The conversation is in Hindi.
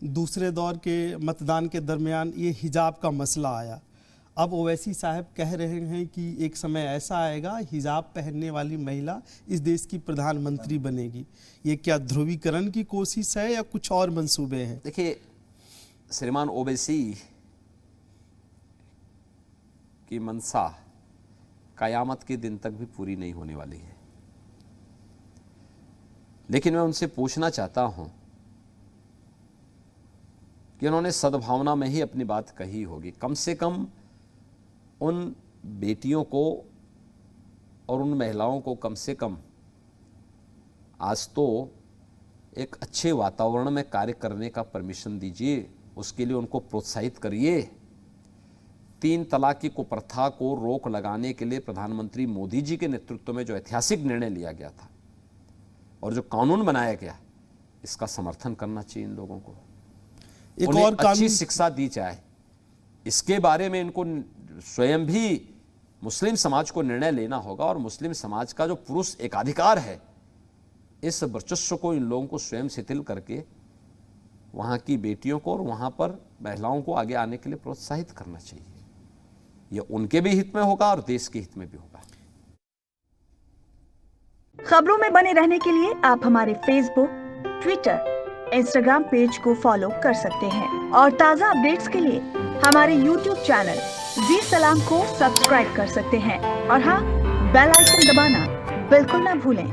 दूसरे दौर के मतदान के दरमियान ये हिजाब का मसला आया। अब ओवैसी साहब कह रहे हैं कि एक समय ऐसा आएगा हिजाब पहनने वाली महिला इस देश की प्रधानमंत्री बनेगी। ये क्या ध्रुवीकरण की कोशिश है या कुछ और मंसूबे हैं? देखिए, श्रीमान ओवैसी की मंशा कयामत के दिन तक भी पूरी नहीं होने वाली है। लेकिन मैं उनसे पूछना चाहता हूं कि उन्होंने सद्भावना में ही अपनी बात कही होगी। कम से कम उन बेटियों को और उन महिलाओं को कम से कम आज तो एक अच्छे वातावरण में कार्य करने का परमिशन दीजिए, उसके लिए उनको प्रोत्साहित करिए। 3 तलाक की कुप्रथा को रोक लगाने के लिए प्रधानमंत्री मोदी जी के नेतृत्व में जो ऐतिहासिक निर्णय लिया गया था और जो कानून बनाया गया, इसका समर्थन करना चाहिए इन लोगों को। उन्हें और अच्छी शिक्षा दी जाए। इसके बारे में इनको स्वयं भी मुस्लिम समाज को निर्णय लेना होगा और मुस्लिम समाज का जो पुरुष एकाधिकार है, इस वर्चस्व को इन लोगों को स्वयं शिथिल करके वहां की बेटियों को और वहां पर महिलाओं को आगे आने के लिए प्रोत्साहित करना चाहिए। यह उनके भी हित में होगा और देश के हित में भी होगा। खबरों में बने रहने के लिए आप हमारे फेसबुक, ट्विटर, इंस्टाग्राम पेज को फॉलो कर सकते हैं और ताज़ा अपडेट्स के लिए हमारे यूट्यूब चैनल जी सलाम को सब्सक्राइब कर सकते हैं। और हाँ, बेल आइकन दबाना बिल्कुल ना भूलें।